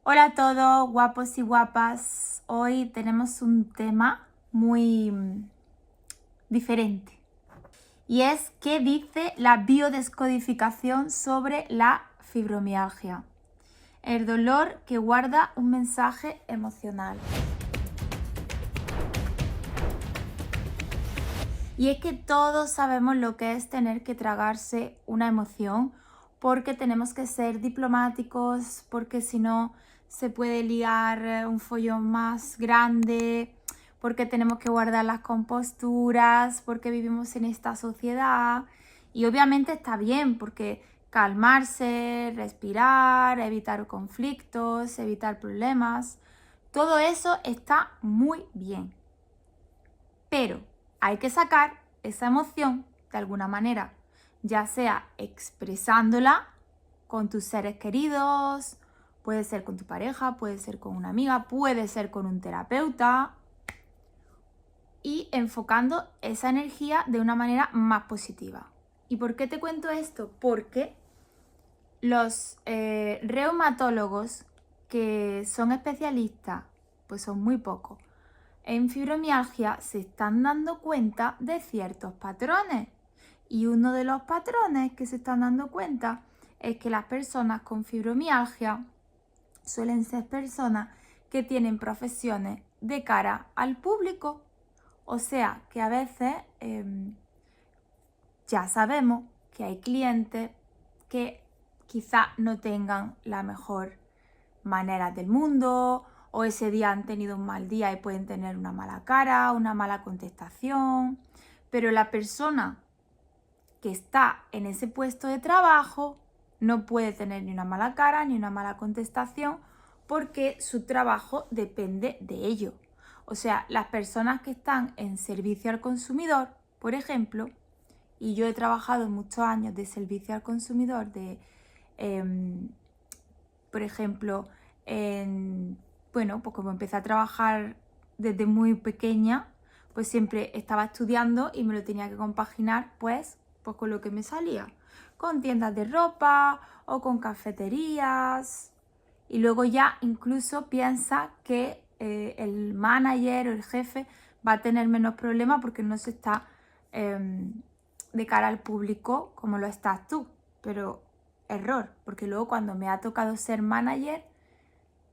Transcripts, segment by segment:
Hola a todos, guapos y guapas. Hoy tenemos un tema muy diferente y es qué dice la biodescodificación sobre la fibromialgia, el dolor que guarda un mensaje emocional. Y es que todos sabemos lo que es tener que tragarse una emoción porque tenemos que ser diplomáticos, porque si no se puede liar un follón más grande, porque tenemos que guardar las composturas, porque vivimos en esta sociedad. Y obviamente está bien porque calmarse, respirar, evitar conflictos, evitar problemas, todo eso está muy bien. Pero hay que sacar esa emoción de alguna manera, ya sea expresándola con tus seres queridos, puede ser con tu pareja, puede ser con una amiga, puede ser con un terapeuta, y enfocando esa energía de una manera más positiva. ¿Y por qué te cuento esto? Porque los reumatólogos que son especialistas, pues son muy pocos, en fibromialgia se están dando cuenta de ciertos patrones. Y uno de los patrones que se están dando cuenta es que las personas con fibromialgia suelen ser personas que tienen profesiones de cara al público. O sea, que a veces ya sabemos que hay clientes que quizá no tengan la mejor manera del mundo, o ese día han tenido un mal día y pueden tener una mala cara, una mala contestación, pero la persona que está en ese puesto de trabajo no puede tener ni una mala cara ni una mala contestación porque su trabajo depende de ello. O sea, las personas que están en servicio al consumidor, por ejemplo, y yo he trabajado muchos años de servicio al consumidor, por ejemplo, pues como empecé a trabajar desde muy pequeña, pues siempre estaba estudiando y me lo tenía que compaginar pues con lo que me salía, con tiendas de ropa o con cafeterías. Y luego ya incluso piensa que el manager o el jefe va a tener menos problemas porque no se está de cara al público como lo estás tú. Pero error, porque luego cuando me ha tocado ser manager,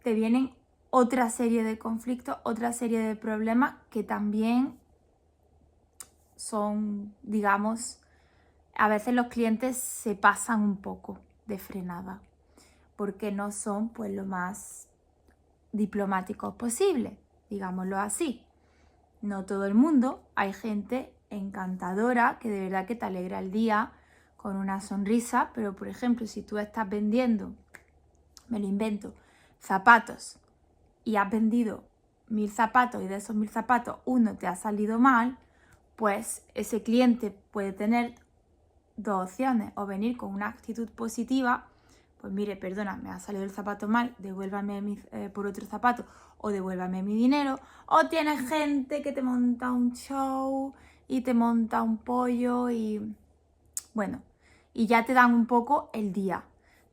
te vienen otra serie de conflictos, otra serie de problemas que también son, digamos, a veces los clientes se pasan un poco de frenada, porque no son pues lo más diplomáticos posible, digámoslo así. No todo el mundo, hay gente encantadora que de verdad que te alegra el día con una sonrisa, pero por ejemplo, si tú estás vendiendo, me lo invento, zapatos y has vendido 1000 zapatos y de esos 1000 zapatos uno te ha salido mal, pues ese cliente puede tener dos opciones, o venir con una actitud positiva, pues mire, perdona, me ha salido el zapato mal, devuélvame por otro zapato o devuélvame mi dinero, o tienes gente que te monta un show y te monta un pollo y bueno, y ya te dan un poco el día.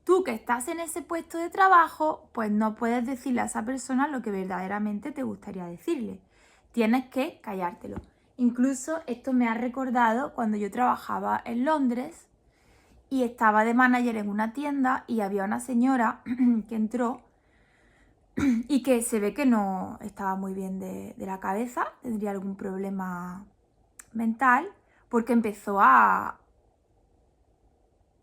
Tú que estás en ese puesto de trabajo, pues no puedes decirle a esa persona lo que verdaderamente te gustaría decirle. Tienes que callártelo. Incluso esto me ha recordado cuando yo trabajaba en Londres y estaba de manager en una tienda y había una señora que entró y que se ve que no estaba muy bien de la cabeza, tendría algún problema mental, porque empezó a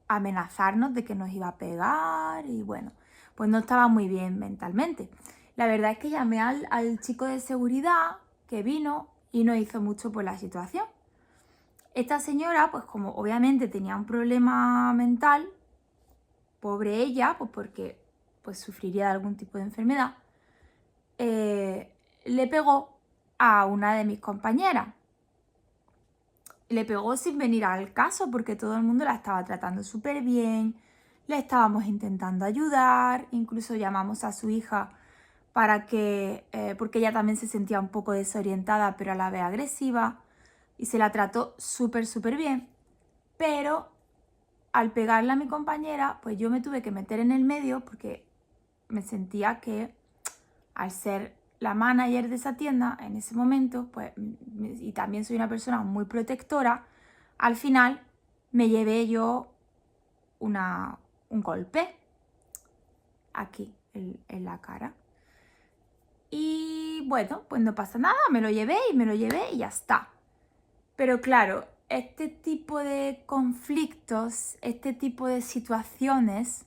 amenazarnos de que nos iba a pegar y bueno, pues no estaba muy bien mentalmente. La verdad es que llamé al chico de seguridad que vino y no hizo mucho por la situación. Esta señora, pues como obviamente tenía un problema mental, pobre ella, pues porque pues sufriría de algún tipo de enfermedad, le pegó a una de mis compañeras. Le pegó sin venir al caso porque todo el mundo la estaba tratando súper bien, le estábamos intentando ayudar, incluso llamamos a su hija para que, porque ella también se sentía un poco desorientada pero a la vez agresiva, y se la trató súper bien, pero al pegarle a mi compañera, pues yo me tuve que meter en el medio porque me sentía que al ser la manager de esa tienda en ese momento, pues, y también soy una persona muy protectora, al final me llevé yo un golpe aquí en la cara. Y bueno, pues no pasa nada, me lo llevé y ya está. Pero claro, este tipo de conflictos, este tipo de situaciones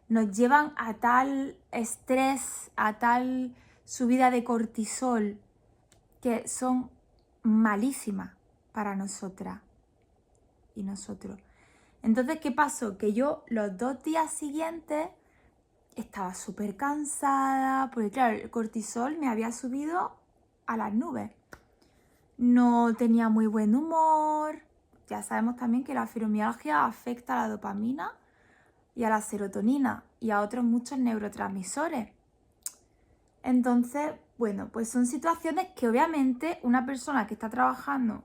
nos llevan a tal estrés, a tal subida de cortisol, que son malísimas para nosotras y nosotros. Entonces, ¿qué pasó? Que yo los 2 días siguientes estaba súper cansada, porque claro, el cortisol me había subido a las nubes. No tenía muy buen humor. Ya sabemos también que la fibromialgia afecta a la dopamina y a la serotonina y a otros muchos neurotransmisores. Entonces, bueno, pues son situaciones que obviamente una persona que está trabajando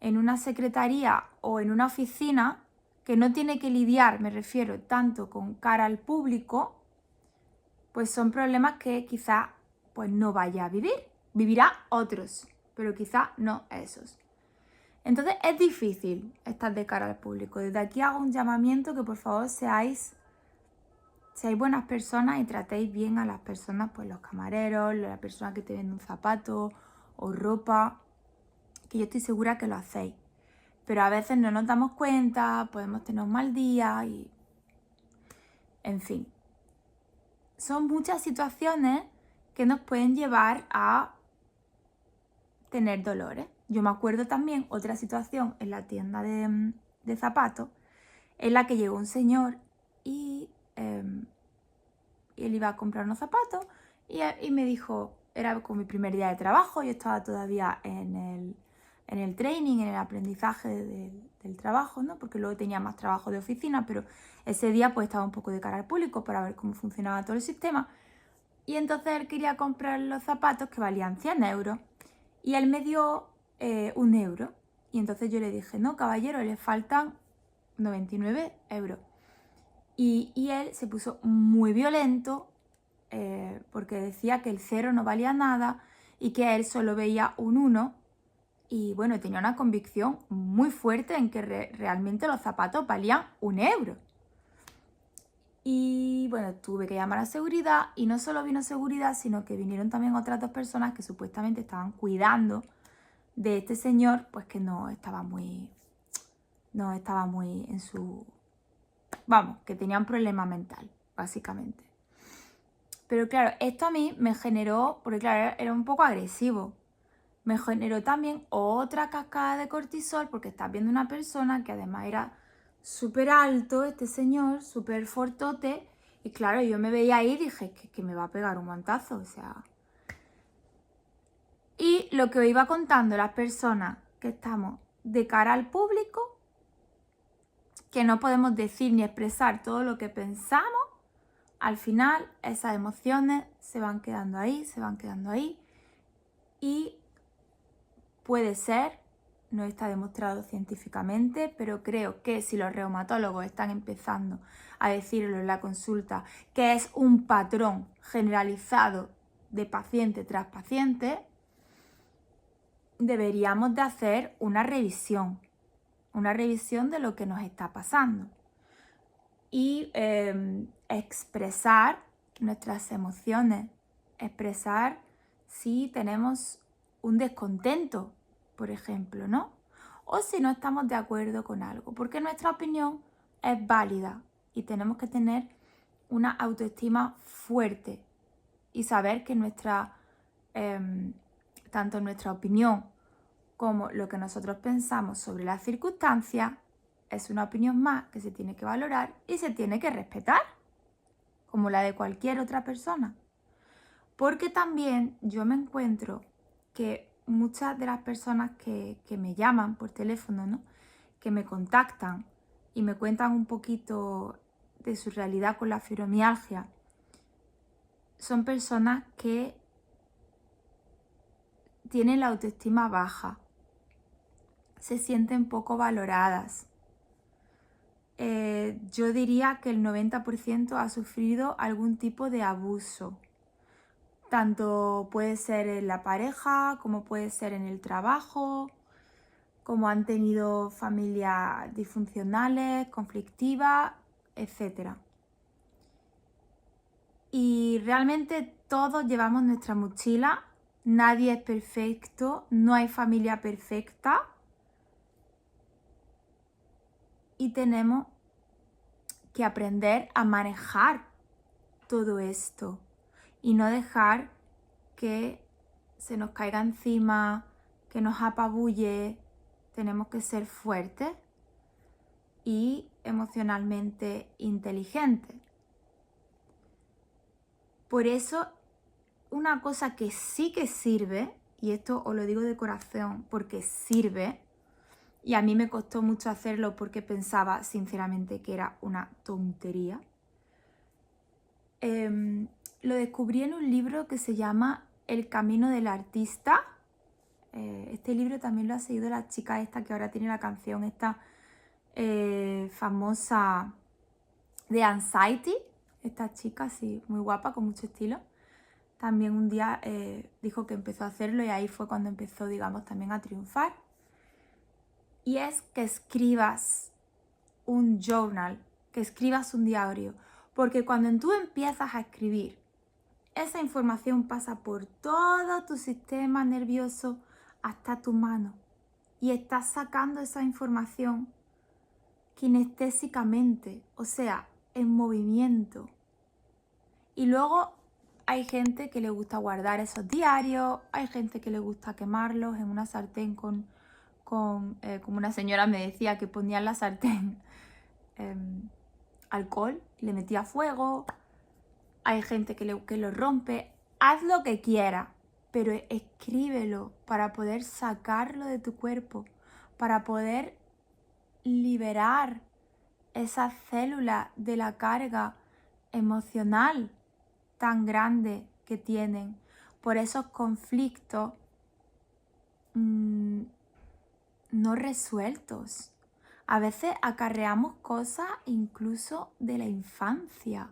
en una secretaría o en una oficina, que no tiene que lidiar, me refiero, tanto con cara al público, pues son problemas que quizá pues no vaya a vivir. Vivirá otros, pero quizá no esos. Entonces es difícil estar de cara al público. Desde aquí hago un llamamiento que por favor seáis buenas personas y tratéis bien a las personas, pues los camareros, la persona que te vende un zapato o ropa, que yo estoy segura que lo hacéis. Pero a veces no nos damos cuenta, podemos tener un mal día y... En fin. Son muchas situaciones que nos pueden llevar a tener dolores. Yo me acuerdo también otra situación en la tienda de zapatos en la que llegó un señor y él iba a comprar unos zapatos y me dijo, era como mi primer día de trabajo, yo estaba todavía en el training, en el aprendizaje del trabajo, ¿no? Porque luego tenía más trabajo de oficina, pero ese día pues estaba un poco de cara al público para ver cómo funcionaba todo el sistema. Y entonces él quería comprar los zapatos que valían 100 euros y él me dio 1 euro. Y entonces yo le dije, no, caballero, le faltan 99 euros. Y él se puso muy violento porque decía que el 0 no valía nada y que él solo veía un 1. Y bueno, tenía una convicción muy fuerte en que realmente los zapatos valían 1 euro. Y bueno, tuve que llamar a seguridad y no solo vino seguridad, sino que vinieron también otras 2 personas que supuestamente estaban cuidando de este señor, pues que no estaba muy en su... Vamos, que tenía un problema mental, básicamente. Pero claro, esto a mí me generó, porque claro, era un poco agresivo, me generó también otra cascada de cortisol, porque estás viendo una persona que además era súper alto, este señor, súper fortote, y claro, yo me veía ahí y dije que me va a pegar un guantazo, o sea... Y lo que os iba contando, las personas que estamos de cara al público, que no podemos decir ni expresar todo lo que pensamos, al final esas emociones se van quedando ahí y puede ser, no está demostrado científicamente, pero creo que si los reumatólogos están empezando a decirlo en la consulta, que es un patrón generalizado de paciente tras paciente, deberíamos de hacer una revisión de lo que nos está pasando y expresar nuestras emociones, expresar si tenemos un descontento, por ejemplo, ¿no? O si no estamos de acuerdo con algo, porque nuestra opinión es válida y tenemos que tener una autoestima fuerte y saber que tanto nuestra opinión como lo que nosotros pensamos sobre las circunstancias es una opinión más que se tiene que valorar y se tiene que respetar, como la de cualquier otra persona. Porque también yo me encuentro que muchas de las personas que me llaman por teléfono, ¿no? Que me contactan y me cuentan un poquito de su realidad con la fibromialgia, son personas que tienen la autoestima baja, se sienten poco valoradas, yo diría que el 90% ha sufrido algún tipo de abuso. Tanto puede ser en la pareja, como puede ser en el trabajo, como han tenido familias disfuncionales, conflictivas, etc. Y realmente todos llevamos nuestra mochila, nadie es perfecto, no hay familia perfecta y tenemos que aprender a manejar todo esto y no dejar que se nos caiga encima, que nos apabulle. Tenemos que ser fuertes y emocionalmente inteligentes. Por eso, una cosa que sí que sirve, y esto os lo digo de corazón porque sirve, y a mí me costó mucho hacerlo porque pensaba sinceramente que era una tontería, lo descubrí en un libro que se llama El camino del artista. Este libro también lo ha seguido la chica esta que ahora tiene la canción esta famosa de Anxiety. Esta chica así muy guapa, con mucho estilo. También un día dijo que empezó a hacerlo y ahí fue cuando empezó, digamos, también a triunfar. Y es que escribas un journal, que escribas un diario. Porque cuando tú empiezas a escribir, esa información pasa por todo tu sistema nervioso hasta tu mano. Y estás sacando esa información kinestésicamente, o sea, en movimiento. Y luego hay gente que le gusta guardar esos diarios, hay gente que le gusta quemarlos en una sartén como una señora me decía que ponía en la sartén alcohol y le metía fuego. Hay gente que lo rompe. Haz lo que quieras, pero escríbelo para poder sacarlo de tu cuerpo, para poder liberar esas células de la carga emocional tan grande que tienen por esos conflictos no resueltos. A veces acarreamos cosas incluso de la infancia.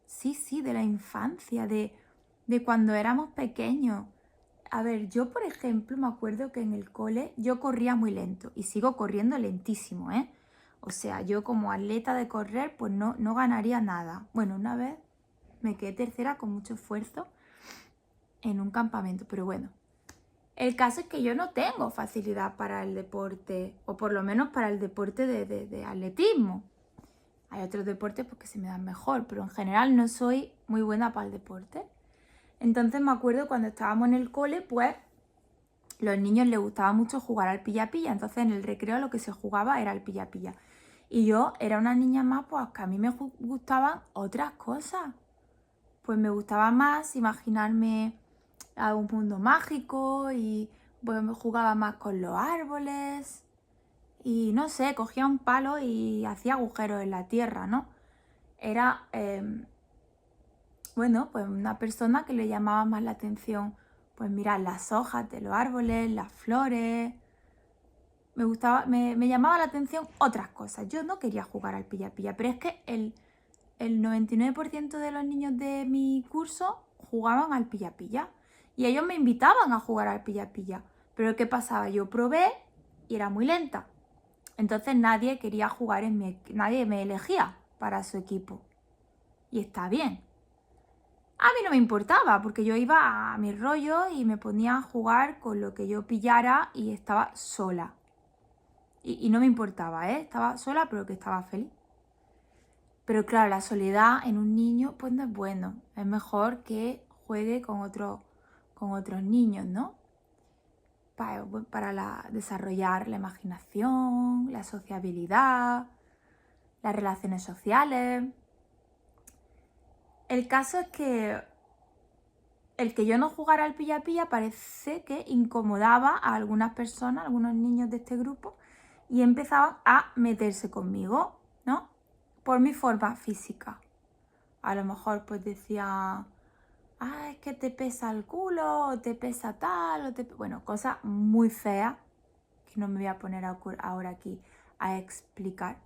Sí, de la infancia, de cuando éramos pequeños. A ver, yo por ejemplo me acuerdo que en el cole yo corría muy lento y sigo corriendo lentísimo, ¿eh? O sea, yo como atleta de correr pues no ganaría nada. Bueno, una vez me quedé tercera con mucho esfuerzo en un campamento, pero bueno. El caso es que yo no tengo facilidad para el deporte, o por lo menos para el deporte de atletismo. Hay otros deportes pues, que se me dan mejor, pero en general no soy muy buena para el deporte. Entonces me acuerdo cuando estábamos en el cole, pues los niños les gustaba mucho jugar al pilla-pilla. Entonces en el recreo lo que se jugaba era el pilla-pilla. Y yo era una niña más, pues que a mí me gustaban otras cosas. Pues me gustaba más imaginarme a un mundo mágico y pues me jugaba más con los árboles. Y no sé, cogía un palo y hacía agujeros en la tierra, ¿no? Era, bueno, pues una persona que le llamaba más la atención, pues mirar las hojas de los árboles, las flores. Me gustaba, me llamaba la atención otras cosas. Yo no quería jugar al pilla-pilla, pero es que el 99% de los niños de mi curso jugaban al pilla-pilla. Y ellos me invitaban a jugar al pilla-pilla. Pero ¿qué pasaba? Yo probé y era muy lenta. Entonces nadie quería jugar nadie me elegía para su equipo. Y está bien. A mí no me importaba porque yo iba a mi rollo y me ponía a jugar con lo que yo pillara y estaba sola. Y no me importaba, ¿eh? Estaba sola pero que estaba feliz. Pero claro, la soledad en un niño pues no es bueno. Es mejor que juegue con otros niños, ¿no? Para desarrollar la imaginación, la sociabilidad, las relaciones sociales. El caso es que el que yo no jugara al pilla-pilla parece que incomodaba a algunas personas, a algunos niños de este grupo, y empezaban a meterse conmigo, ¿no? Por mi forma física. A lo mejor pues decía, es que te pesa el culo, o te pesa tal, bueno, cosas muy feas que no me voy a poner ahora aquí a explicar.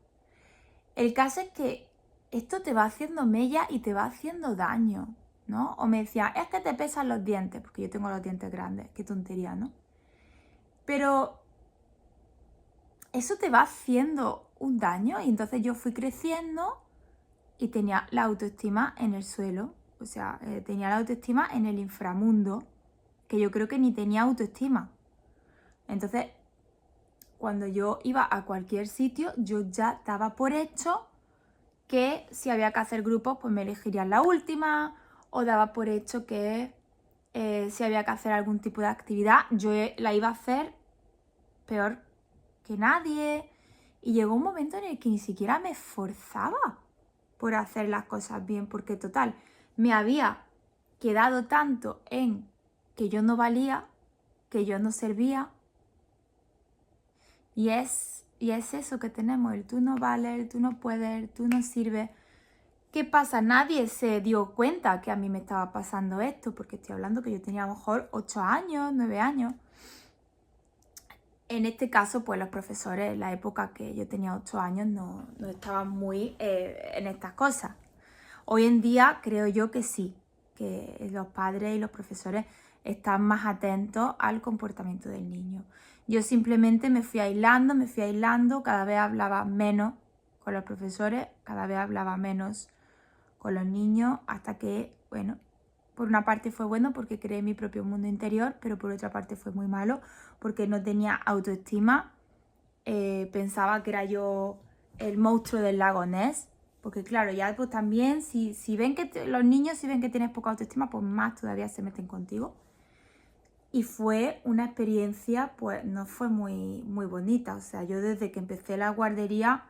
El caso es que esto te va haciendo mella y te va haciendo daño, ¿no? O me decía, es que te pesan los dientes, porque yo tengo los dientes grandes, qué tontería, ¿no? Pero eso te va haciendo un daño y entonces yo fui creciendo y tenía la autoestima en el suelo, o sea, tenía la autoestima en el inframundo, que yo creo que ni tenía autoestima. Entonces, cuando yo iba a cualquier sitio, yo ya daba por hecho que si había que hacer grupos, pues me elegirían la última, o daba por hecho que si había que hacer algún tipo de actividad, yo la iba a hacer peor que nadie. Y llegó un momento en el que ni siquiera me esforzaba por hacer las cosas bien, porque total, me había quedado tanto en que yo no valía, que yo no servía. Y es eso que tenemos, el tú no vales, el tú no puedes, el tú no sirves. ¿Qué pasa? Nadie se dio cuenta que a mí me estaba pasando esto, porque estoy hablando que yo tenía a lo mejor 8 años, 9 años. En este caso, pues los profesores en la época que yo tenía 8 años no estaban muy en estas cosas. Hoy en día creo yo que sí, que los padres y los profesores están más atentos al comportamiento del niño. Yo simplemente me fui aislando, cada vez hablaba menos con los profesores, cada vez hablaba menos con los niños, hasta que, bueno, por una parte fue bueno porque creé mi propio mundo interior, pero por otra parte fue muy malo porque no tenía autoestima. Pensaba que era yo el monstruo del lago Ness, porque claro, ya pues también si ven que los niños si ven que tienes poca autoestima, pues más todavía se meten contigo. Y fue una experiencia, pues no fue muy, muy bonita. O sea, yo desde que empecé la guardería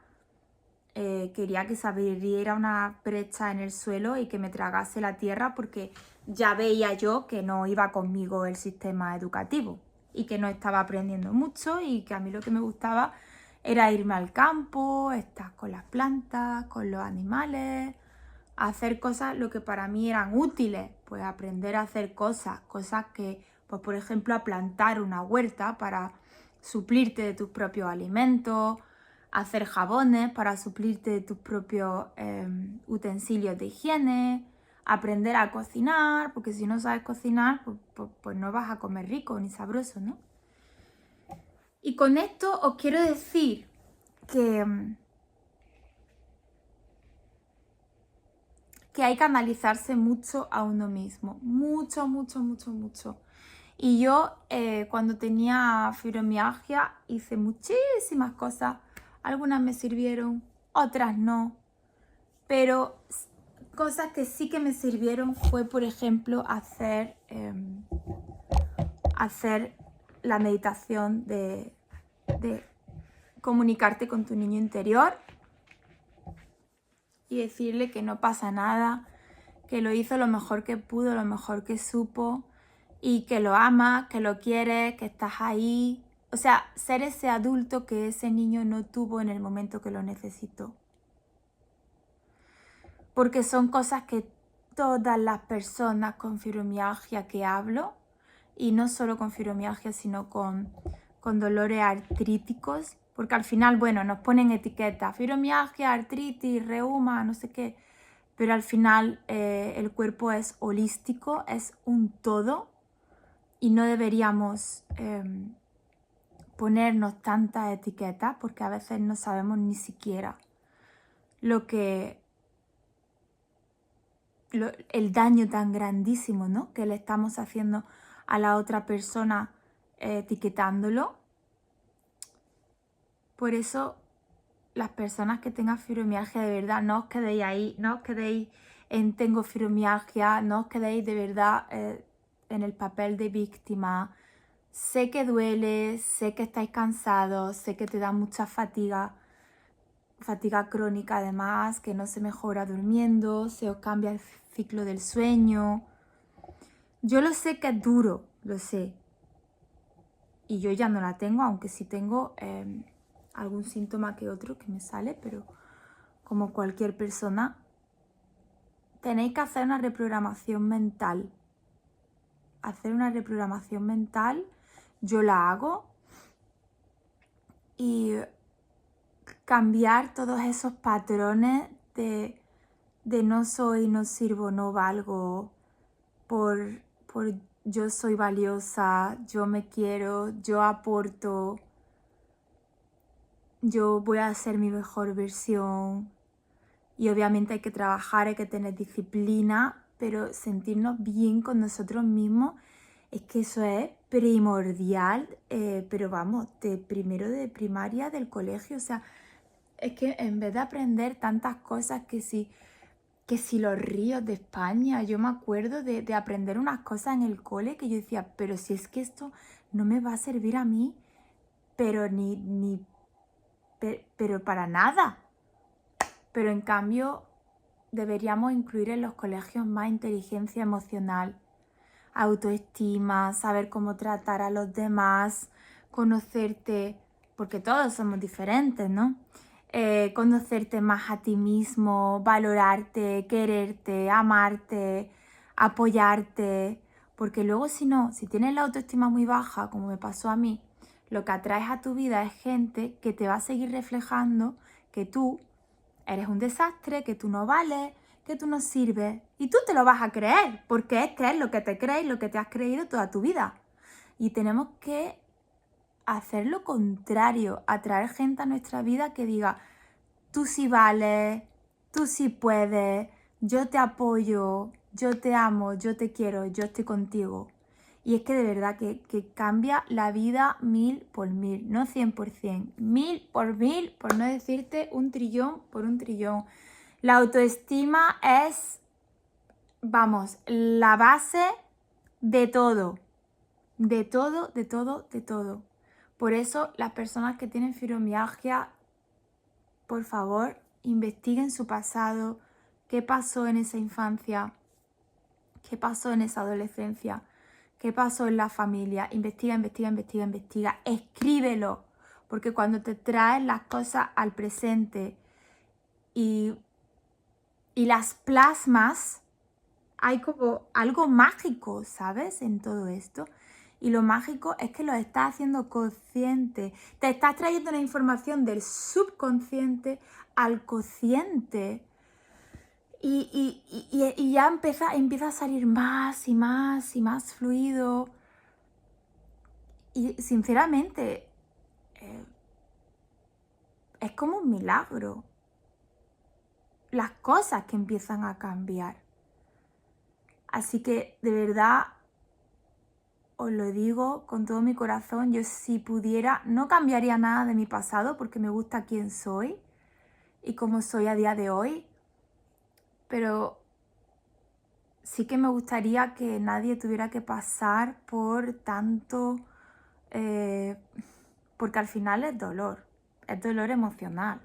quería que se abriera una brecha en el suelo y que me tragase la tierra, porque ya veía yo que no iba conmigo el sistema educativo y que no estaba aprendiendo mucho, y que a mí lo que me gustaba era irme al campo, estar con las plantas, con los animales, hacer cosas lo que para mí eran útiles, pues aprender a hacer cosas que, pues por ejemplo, a plantar una huerta para suplirte de tus propios alimentos, hacer jabones para suplirte de tus propios utensilios de higiene, aprender a cocinar, porque si no sabes cocinar, pues no vas a comer rico ni sabroso, ¿no? Y con esto os quiero decir que hay que analizarse mucho a uno mismo, mucho, mucho, mucho, mucho. Y yo cuando tenía fibromialgia hice muchísimas cosas, algunas me sirvieron, otras no, pero cosas que sí que me sirvieron fue, por ejemplo, hacer la meditación de comunicarte con tu niño interior y decirle que no pasa nada, que lo hizo lo mejor que pudo, lo mejor que supo, y que lo amas, que lo quieres, que estás ahí. O sea, ser ese adulto que ese niño no tuvo en el momento que lo necesitó. Porque son cosas que todas las personas con fibromialgia que hablo, y no solo con fibromialgia, sino con dolores artríticos, porque al final, bueno, nos ponen etiquetas, fibromialgia, artritis, reuma, no sé qué, pero al final el cuerpo es holístico, es un todo, y no deberíamos ponernos tantas etiquetas, porque a veces no sabemos ni siquiera el daño tan grandísimo, ¿no?, que le estamos haciendo a la otra persona etiquetándolo. Por eso, las personas que tengan fibromialgia, de verdad, no os quedéis ahí, no os quedéis en tengo fibromialgia, no os quedéis de verdad en el papel de víctima. Sé que duele, sé que estáis cansados, sé que te da mucha fatiga crónica además, que no se mejora durmiendo, se os cambia el ciclo del sueño. Yo lo sé que es duro, lo sé. Y yo ya no la tengo, aunque sí tengo algún síntoma que otro que me sale, pero como cualquier persona, tenéis que hacer una reprogramación mental. Hacer una reprogramación mental, yo la hago, y cambiar todos esos patrones de no soy, no sirvo, no valgo, por yo soy valiosa, yo me quiero, yo aporto, yo voy a ser mi mejor versión. Y obviamente hay que trabajar, hay que tener disciplina, pero sentirnos bien con nosotros mismos es que eso es primordial, pero vamos, de primero de primaria, del colegio, o sea, es que en vez de aprender tantas cosas que si los ríos de España, yo me acuerdo de aprender unas cosas en el cole que yo decía, pero si es que esto no me va a servir a mí, pero pero para nada. Pero en cambio deberíamos incluir en los colegios más inteligencia emocional, autoestima, saber cómo tratar a los demás, conocerte, porque todos somos diferentes, ¿no? Conocerte más a ti mismo, valorarte, quererte, amarte, apoyarte, porque luego si no, si tienes la autoestima muy baja, como me pasó a mí, lo que atraes a tu vida es gente que te va a seguir reflejando que tú eres un desastre, que tú no vales, que tú no sirves. Y tú te lo vas a creer, porque es que es lo que te crees, lo que te has creído toda tu vida. Y tenemos que hacer lo contrario, atraer gente a nuestra vida que diga, tú sí vales, tú sí puedes, yo te apoyo, yo te amo, yo te quiero, yo estoy contigo. Y es que de verdad que cambia la vida 1000 por 1000, no 100%, 1000 por 1000, por no decirte 1.000.000.000 por 1.000.000.000. La autoestima es, vamos, la base de todo, de todo, de todo, de todo. Por eso las personas que tienen fibromialgia, por favor, investiguen su pasado, qué pasó en esa infancia, qué pasó en esa adolescencia, qué pasó en la familia. Investiga, investiga, investiga, investiga. Escríbelo, porque cuando te traes las cosas al presente y las plasmas, hay como algo mágico, ¿sabes? En todo esto. Y lo mágico es que lo estás haciendo consciente. Te estás trayendo una información del subconsciente al consciente. Y ya empieza a salir más y más y más fluido. Y sinceramente, es como un milagro. Las cosas que empiezan a cambiar. Así que de verdad os lo digo con todo mi corazón, yo si pudiera no cambiaría nada de mi pasado porque me gusta quién soy y cómo soy a día de hoy, pero sí que me gustaría que nadie tuviera que pasar por tanto, porque al final es dolor emocional,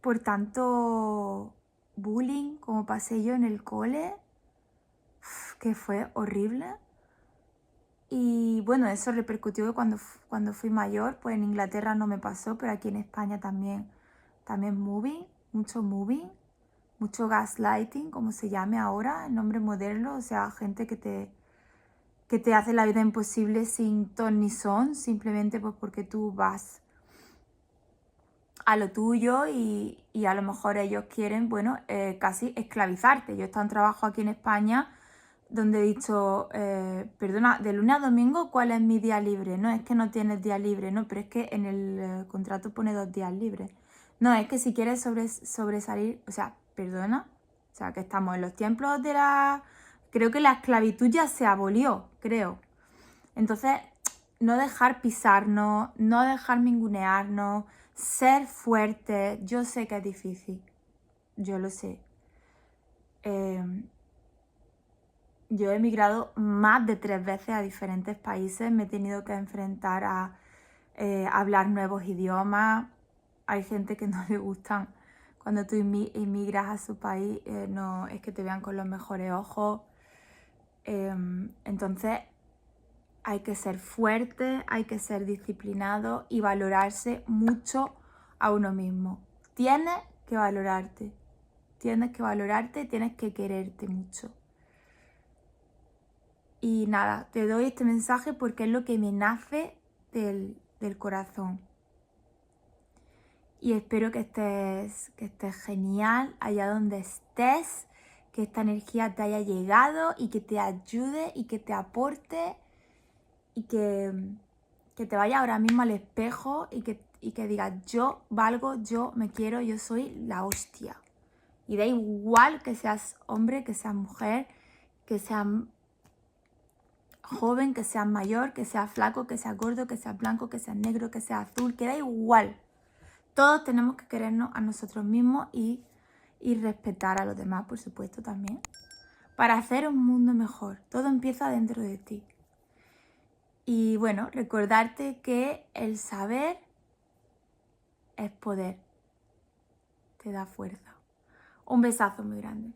por tanto bullying como pasé yo en el cole, que fue horrible. Y bueno, eso repercutió cuando fui mayor, pues en Inglaterra no me pasó, pero aquí en España también moving, mucho gaslighting, como se llame ahora, el nombre moderno, o sea, gente que te hace la vida imposible sin ton ni son, simplemente pues porque tú vas a lo tuyo y a lo mejor ellos quieren, bueno, casi esclavizarte. Yo he estado en trabajo aquí en España donde he dicho, perdona, de lunes a domingo, ¿cuál es mi día libre? No, es que no tienes día libre, no, pero es que en el contrato pone 2 días libres. No, es que si quieres sobresalir, o sea, perdona, o sea, que estamos en los tiempos de la... Creo que la esclavitud ya se abolió, creo. Entonces, no dejar pisarnos, no dejar ningunearnos, ser fuerte. Yo sé que es difícil, yo lo sé. Yo he emigrado más de 3 veces a diferentes países, me he tenido que enfrentar a hablar nuevos idiomas. Hay gente que no le gustan cuando tú emigras a su país, no es que te vean con los mejores ojos. Entonces hay que ser fuerte, hay que ser disciplinado y valorarse mucho a uno mismo. Tienes que valorarte, tienes que quererte mucho. Y nada, te doy este mensaje porque es lo que me nace del corazón. y espero que estés genial allá donde estés, que esta energía te haya llegado y que te ayude y que te aporte y que te vaya ahora mismo al espejo y que digas, yo valgo, yo me quiero, yo soy la hostia. Y da igual que seas hombre, que seas mujer, que seas joven, que seas mayor, que seas flaco, que seas gordo, que seas blanco, que seas negro, que seas azul, que da igual. Todos tenemos que querernos a nosotros mismos y respetar a los demás, por supuesto, también. Para hacer un mundo mejor. Todo empieza dentro de ti. Y bueno, recordarte que el saber es poder. Te da fuerza. Un besazo muy grande.